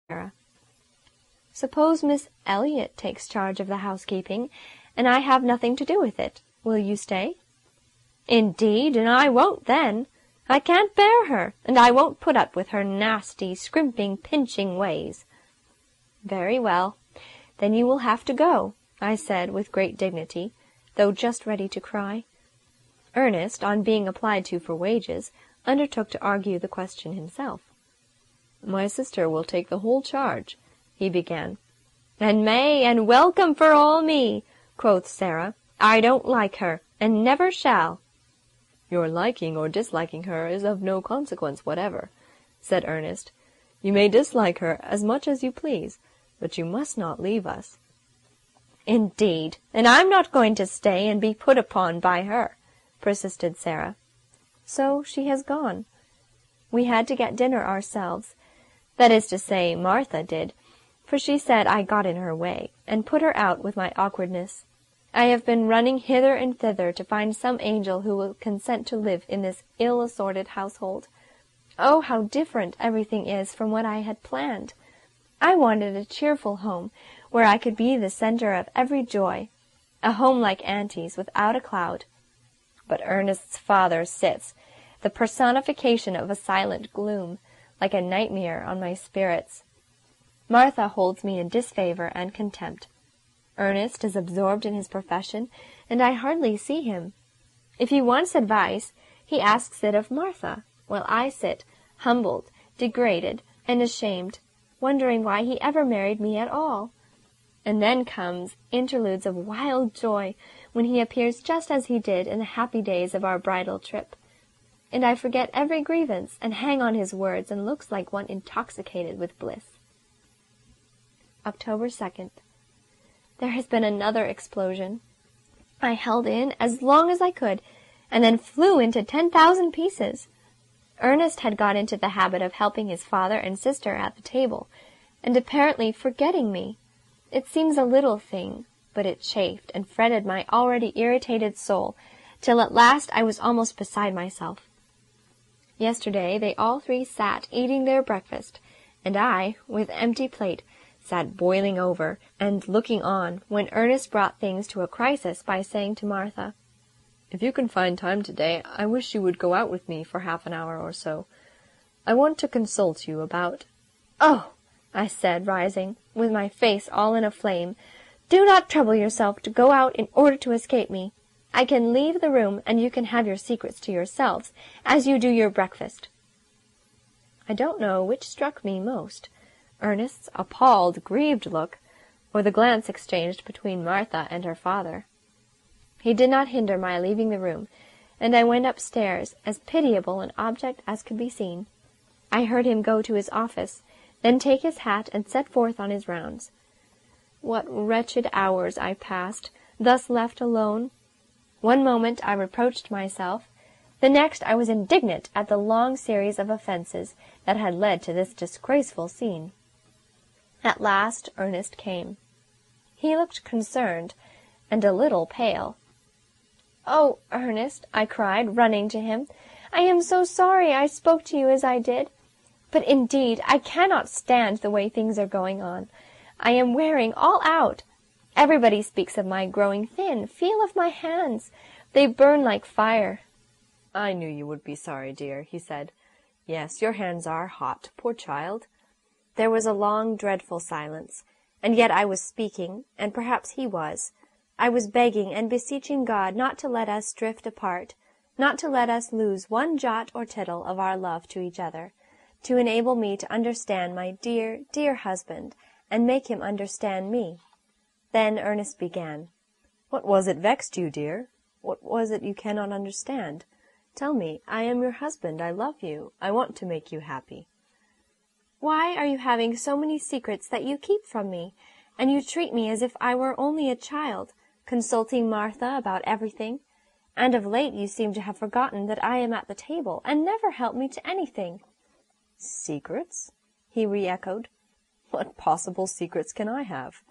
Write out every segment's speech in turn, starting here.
Sarah. "Suppose Miss Elliot takes charge of the housekeeping, and I have nothing to do with it. Will you stay?" "Indeed, and I won't then. I can't bear her, and I won't put up with her nasty, scrimping, pinching ways." "Very well. Then you will have to go," I said with great dignity, though just ready to cry. Ernest, on being applied to for wages, undertook to argue the question himself. "My sister will take the whole charge," he began. "And may, and welcome for all me," quoth Sarah. "I don't like her, and never shall." "Your liking or disliking her is of no consequence whatever," said Ernest. "You may dislike her as much as you please, but you must not leave us." "Indeed, and I'm not going to stay and be put upon by her," persisted Sarah. So she has gone. We had to get dinner ourselves. That is to say, Martha did, for she said I got in her way, and put her out with my awkwardness. I have been running hither and thither to find some angel who will consent to live in this ill-assorted household. Oh, how different everything is from what I had planned! I wanted a cheerful home, where I could be the center of every joy, a home like Auntie's, without a cloud. But Ernest's father sits, the personification of a silent gloom, like a nightmare on my spirits. Martha holds me in disfavor and contempt. Ernest is absorbed in his profession, and I hardly see him. If he wants advice, he asks it of Martha, while I sit, humbled, degraded, and ashamed, wondering why he ever married me at all. And then comes interludes of wild joy, when he appears just as he did in the happy days of our bridal trip. And I forget every grievance, and hang on his words, and looks like one intoxicated with bliss. October 2nd. There has been another explosion. I held in as long as I could, and then flew into 10,000 pieces. Ernest had got into the habit of helping his father and sister at the table, and apparently forgetting me. It seems a little thing, but it chafed and fretted my already irritated soul, till at last I was almost beside myself. Yesterday they all three sat eating their breakfast, and I, with empty plate, sat boiling over and looking on, when Ernest brought things to a crisis by saying to Martha, "If you can find time today, I wish you would go out with me for half an hour or so. I want to consult you about—" "Oh," I said, rising, with my face all in a flame, "do not trouble yourself to go out in order to escape me. I can leave the room, and you can have your secrets to yourselves, as you do your breakfast." I don't know which struck me most, Ernest's appalled, grieved look, or the glance exchanged between Martha and her father. He did not hinder my leaving the room, and I went upstairs, as pitiable an object as could be seen. I heard him go to his office, then take his hat and set forth on his rounds. What wretched hours I passed, thus left alone! One moment I reproached myself, the next I was indignant at the long series of offences that had led to this disgraceful scene. At last Ernest came. He looked concerned, and a little pale. "Oh, Ernest," I cried, running to him, "I am so sorry I spoke to you as I did. But indeed I cannot stand the way things are going on. I am wearing all out. Everybody speaks of my growing thin. Feel of my hands. They burn like fire." "I knew you would be sorry, dear," he said. "Yes, your hands are hot, poor child." There was a long, dreadful silence, and yet I was speaking, and perhaps he was. I was begging and beseeching God not to let us drift apart, not to let us lose one jot or tittle of our love to each other, to enable me to understand my dear, dear husband, and make him understand me. Then Ernest began. "What was it vexed you, dear? What was it you cannot understand? Tell me. I am your husband. I love you. I want to make you happy." "Why are you having so many secrets that you keep from me, and you treat me as if I were only a child, consulting Martha about everything? And of late you seem to have forgotten that I am at the table, and never help me to anything." "Secrets?" he re-echoed. "What possible secrets can I have?"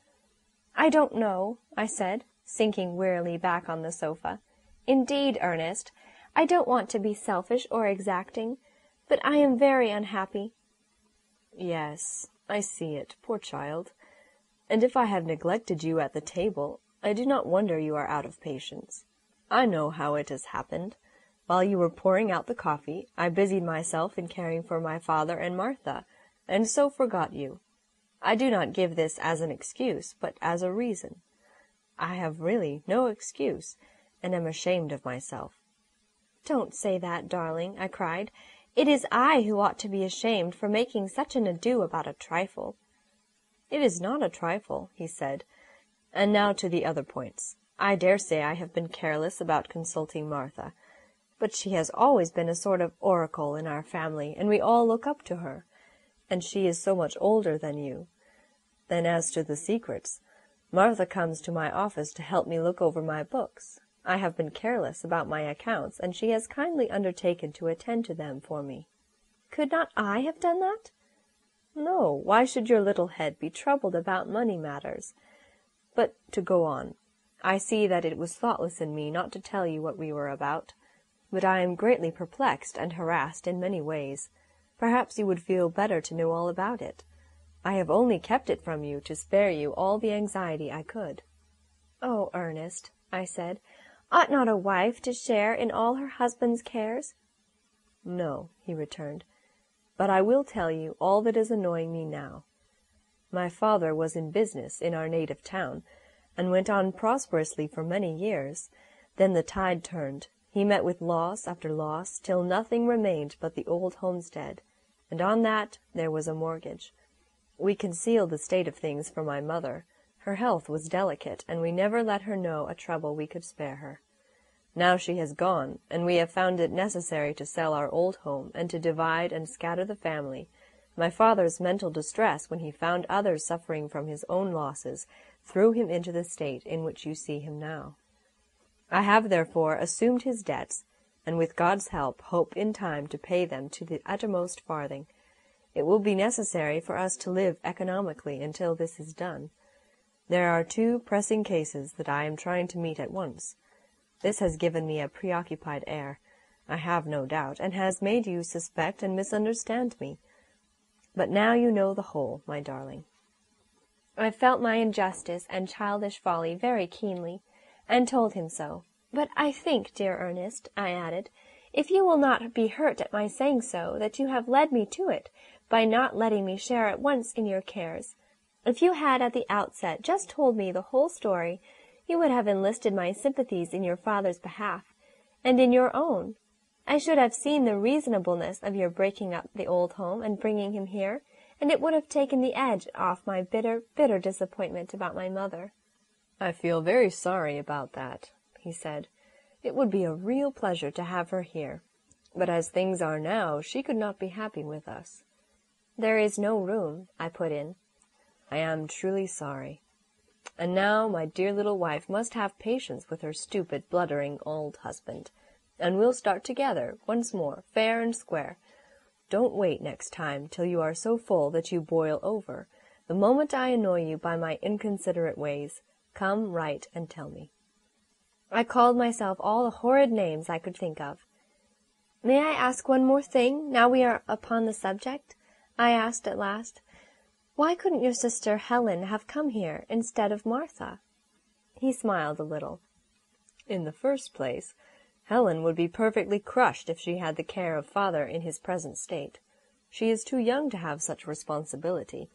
"I don't know," I said, sinking wearily back on the sofa. "Indeed, Ernest, I don't want to be selfish or exacting, but I am very unhappy." "Yes," I see it, poor child. And if I have neglected you at the table, I do not wonder you are out of patience. I know how it has happened. While you were pouring out the coffee, I busied myself in caring for my father and Martha, and so forgot you. I do not give this as an excuse, but as a reason. I have really no excuse, and am ashamed of myself. "Don't say that, darling," I cried. "It is I who ought to be ashamed for making such an ado about a trifle." "It is not a trifle," he said. "And now to the other points. I dare say I have been careless about consulting Martha, but she has always been a sort of oracle in our family, and we all look up to her. And she is so much older than you. Then as to the secrets, Martha comes to my office to help me look over my books. I have been careless about my accounts, and she has kindly undertaken to attend to them for me." "Could not I have done that?" "No, why should your little head be troubled about money matters? But to go on, I see that it was thoughtless in me not to tell you what we were about, but I am greatly perplexed and harassed in many ways. Perhaps you would feel better to know all about it. I have only kept it from you to spare you all the anxiety I could." "Oh, Ernest," I said, "ought not a wife to share in all her husband's cares?" "No," he returned, "but I will tell you all that is annoying me now. My father was in business in our native town, and went on prosperously for many years. Then the tide turned. He met with loss after loss, till nothing remained but the old homestead, and on that there was a mortgage. We concealed the state of things from my mother. Her health was delicate, and we never let her know a trouble we could spare her. Now she has gone, and we have found it necessary to sell our old home, and to divide and scatter the family. My father's mental distress, when he found others suffering from his own losses, threw him into the state in which you see him now. I have therefore assumed his debts, and with God's help hope in time to pay them to the uttermost farthing. It will be necessary for us to live economically until this is done. There are 2 pressing cases that I am trying to meet at once. This has given me a preoccupied air, I have no doubt, and has made you suspect and misunderstand me. But now you know the whole, my darling." I felt my injustice and childish folly very keenly, and told him so. "But I think, dear Ernest," I added, "if you will not be hurt at my saying so, that you have led me to it, by not letting me share at once in your cares. If you had at the outset just told me the whole story, you would have enlisted my sympathies in your father's behalf, and in your own. I should have seen the reasonableness of your breaking up the old home and bringing him here, and it would have taken the edge off my bitter, bitter disappointment about my mother." "I feel very sorry about that," he said. "It would be a real pleasure to have her here, but as things are now, she could not be happy with us." "There is no room," I put in. "I am truly sorry. And now my dear little wife must have patience with her stupid, blundering old husband, and we'll start together, once more, fair and square. Don't wait next time till you are so full that you boil over. The moment I annoy you by my inconsiderate ways, come right and tell me." I called myself all the horrid names I could think of. "May I ask one more thing, now we are upon the subject?" I asked at last. "Why couldn't your sister Helen have come here instead of Martha?" He smiled a little. "In the first place, Helen would be perfectly crushed if she had the care of father in his present state. She is too young to have such responsibility.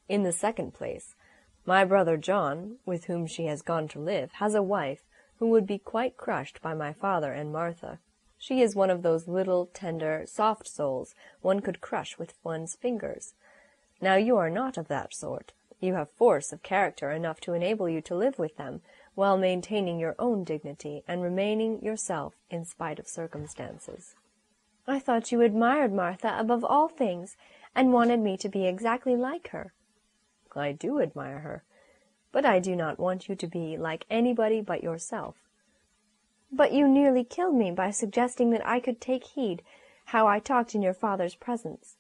In the second place, my brother John, with whom she has gone to live, has a wife who would be quite crushed by my father and Martha. She is one of those little, tender, soft souls one could crush with one's fingers. Now you are not of that sort. You have force of character enough to enable you to live with them, while maintaining your own dignity and remaining yourself in spite of circumstances." "I thought you admired Martha above all things, and wanted me to be exactly like her." "I do admire her, but I do not want you to be like anybody but yourself." "But you nearly killed me by suggesting that I could take heed how I talked in your father's presence."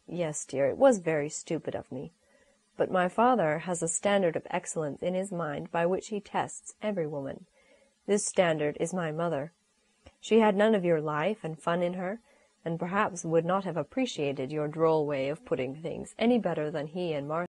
"Yes, dear, it was very stupid of me. But my father has a standard of excellence in his mind by which he tests every woman. This standard is my mother. She had none of your life and fun in her, and perhaps would not have appreciated your droll way of putting things any better than he and Martha